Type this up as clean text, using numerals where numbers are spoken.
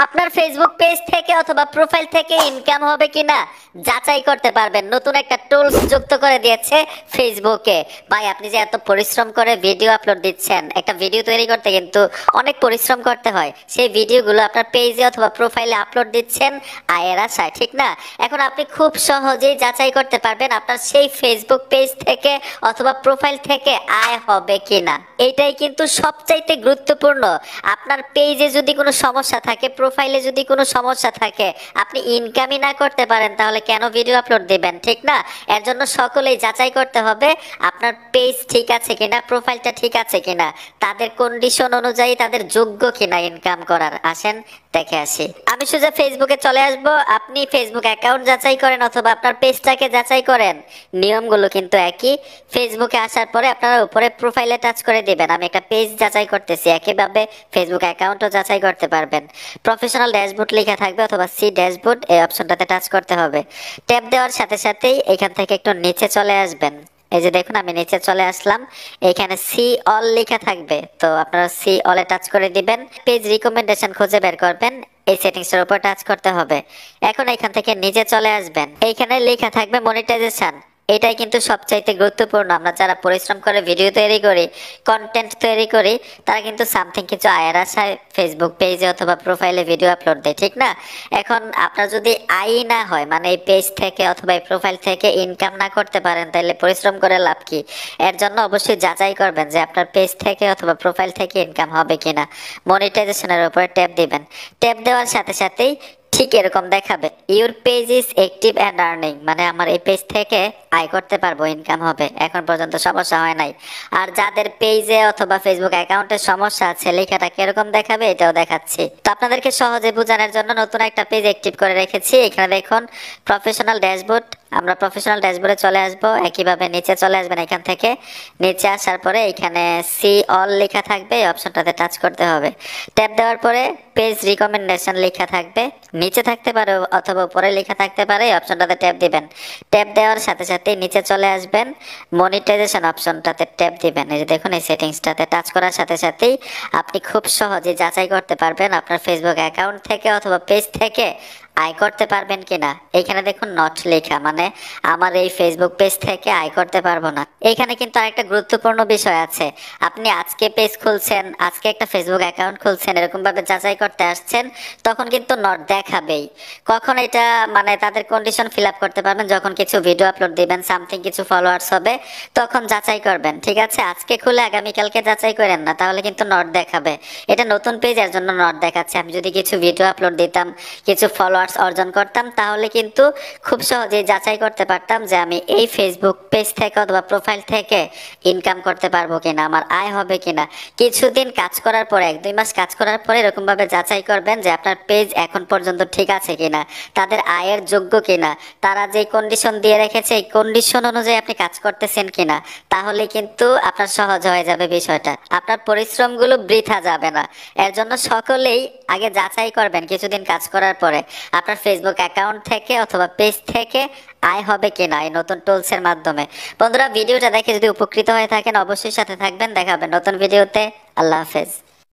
আপনার Facebook page থেকে অথবা প্রোফাইল থেকে ইনকাম হবে কিনা যাচাই করতে পারবেন। নতুন একটা টুলস যুক্ত করে দিয়েছে ফেসবুকে। ভাই আপনি যে এত পরিশ্রম করে ভিডিও আপলোড দিচ্ছেন, একটা ভিডিও তৈরি করতে কিন্তু অনেক পরিশ্রম করতে হয়। সেই ভিডিওগুলো আপনার পেজে অথবা প্রোফাইলে আপলোড দিচ্ছেন আয়ের আশায়, ঠিক না? এখন আপনি খুব সহজেই যাচাই করতে পারবেন আপনার সেই ফেসবুক পেজ থেকে অথবা প্রোফাইল থেকে আয় হবে কিনা। এইটাই কিন্তু সবচাইতে গুরুত্বপূর্ণ। আপনার পেজে যদি কোনো সমস্যা থাকে, প্রোফাইলে যদি কোনো সমস্যা থাকে, আপনি ইনকামই না করতে পারেন, তাহলে কেন ভিডিও আপলোড দিবেন, ঠিক না? এর জন্য সকলেই যাচাই করতে হবে আপনার পেজ ঠিক আছে কিনা, প্রোফাইলটা ঠিক আছে কিনা, তাদের কন্ডিশন অনুযায়ী তাদের যোগ্য কিনা ইনকাম করার। আসেন দেখে আসি। আমি সোজা ফেসবুকে চলে আসব। আপনি ফেসবুক অ্যাকাউন্ট যাচাই করেন অথবা আপনার পেজটাকে যাচাই করেন, নিয়মগুলো কিন্তু একই। ফেসবুকে আসার পরে আপনারা উপরে প্রোফাইলে টাচ করে দিবেন। আমি একটা পেজ যাচাই করতেছি, একইভাবে ফেসবুক অ্যাকাউন্টও যাচাই করতে পারবেন। প্রফেশনাল ড্যাশবোর্ড লেখা থাকবে অথবা সি ড্যাশবোর্ড, এই অপশনটাতে টাচ করতে হবে। ট্যাপ দেওয়ার সাথে সাথেই এখান থেকে একটু নিচে চলে আসবেন। এই যে দেখুন আমি নিচে চলে আসলাম, এখানে সি অল লেখা থাকবে, তো আপনারা সি অলে টাচ করে দিবেন। পেজ রিকমেন্ডেশন খুঁজে বের করবেন, এই সেটিংস এর উপর টাচ করতে হবে। এখন এখান থেকে নিচে চলে আসবেন, এইখানে লেখা থাকবে মনিটাইজেশন। এটাই কিন্তু সবচাইতে গুরুত্বপূর্ণ। আমরা যারা পরিশ্রম করে ভিডিও তৈরি করি, কন্টেন্ট তৈরি করি, তারা কিন্তু সামথিং কিছু আয়ের আশায় ফেসবুক পেজে অথবা প্রোফাইলে ভিডিও আপলোড দেয়, ঠিক না? এখন আপনার যদি আয় না হয়, মানে এই পেজ থেকে অথবা এই প্রোফাইল থেকে ইনকাম না করতে পারেন, তাহলে পরিশ্রম করে লাভ কি? এর জন্য অবশ্যই যাচাই করবেন যে আপনার পেজ থেকে অথবা প্রোফাইল থেকে ইনকাম হবে কিনা। মনিটাইজেশনের উপরে ট্যাপ দিবেন। ট্যাপ দেওয়ার সাথে সাথেই ঠিক এরকম দেখাবে your page is active and earning, মানে আমার এই পেজ থেকে আয় করতে পারবো, ইনকাম হবে। এখন পর্যন্ত সমস্যা হয় নাই। আর যাদের পেজে অথবা ফেসবুক অ্যাকাউন্টে সমস্যা আছে, লেখাটা কিরকম দেখাবে এটাও দেখাচ্ছি। তো আপনাদেরকে সহজে বোঝানোর জন্য নতুন একটা পেজ অ্যাক্টিভ করে রেখেছি। এখানে দেখুন প্রফেশনাল ড্যাশবোর্ড। আমরা প্রফেশনাল ড্যাশবোর্ডে চলে আসব, একইভাবে নিচে চলে আসবেন। এখান থেকে নিচে আসার পরে এখানে সি অল লেখা থাকবে, এই অপশনটাতে টাচ করতে হবে। ট্যাপ দেওয়ার পরে পেজ রিকমেন্ডেশন লেখা থাকবে, নিচে থাকতে পারে অথবা উপরে লেখা থাকতে পারে, এই অপশনটাতে ট্যাপ দিবেন। ট্যাপ দেওয়ার সাথে সাথে নিচে চলে আসবেন, মনিটাইজেশন অপশনটাতে ট্যাপ দিবেন। এই যে দেখুন এই সেটিংসটাতে টাচ করার সাথে সাথেই আপনি খুব সহজে যাচাই করতে পারবেন আপনার ফেসবুক অ্যাকাউন্ট থেকে অথবা পেজ থেকে আয় করতে পারবেন কিনা। এখানে দেখুন নট লেখা, মানে আমার এই ফেসবুক পেজ থেকে আয় করতে পারবো না। এখানে কিন্তু আরেকটা গুরুত্বপূর্ণ বিষয় আছে। আপনি আজকে পেজ খুলছেন, আজকে একটা ফেসবুক অ্যাকাউন্ট খুলছেন, এরকম ভাবে যাচাই করতে আসছেন, তখন কিন্তু নট দেখাবেই। কখন এটা মানে তাদের কন্ডিশন ফিল আপ করতে পারবেন, যখন কিছু ভিডিও আপলোড দিবেন, সামথিং কিছু ফলোয়ার্স হবে, তখন যাচাই করবেন, ঠিক আছে? আজকে খুলে আগামীকালকে যাচাই করেন না, তাহলে কিন্তু নট দেখাবে। এটা নতুন পেজ, এর জন্য নট দেখাচ্ছে। আমি যদি কিছু ভিডিও আপলোড দিতাম, কিছু ফলোয়ার্স অর্জন করতাম, তাহলে কিন্তু খুব সহজেই যাচাই করতে পারতাম যে আমি এই ফেসবুক পেজ থেকে অথবা প্রোফাইল থেকে ইনকাম করতে পারবো কিনা, আমার আয় হবে কিনা। কিছুদিন কাজ করার পরে, 1-2 মাস কাজ করার পরে এরকম ভাবে যাচাই করবেন যে আপনার পেজ এখন পর্যন্ত ঠিক আছে কিনা, তাদের আয়ের যোগ্য কিনা, তারা যে কন্ডিশন দিয়ে রেখেছে এই কন্ডিশন অনুযায়ী আপনি কাজ করতেছেন কিনা। তাহলে কিন্তু আপনার সহজ হয়ে যাবে বিষয়টা, আপনার পরিশ্রমগুলো বৃথা যাবে না। এর জন্য সকলেই আগে যাচাই করবেন কিছুদিন কাজ করার পরে আপনার ফেসবুক অ্যাকাউন্ট থেকে অথবা পেজ থেকে আয় হবে কিনা এই নতুন টুলস এর মাধ্যমে। বন্ধুরা ভিডিওটা দেখে যদি উপকৃত হয়ে থাকেন অবশ্যই সাথে থাকবেন। দেখা হবে নতুন ভিডিওতে। আল্লাহ হাফেজ।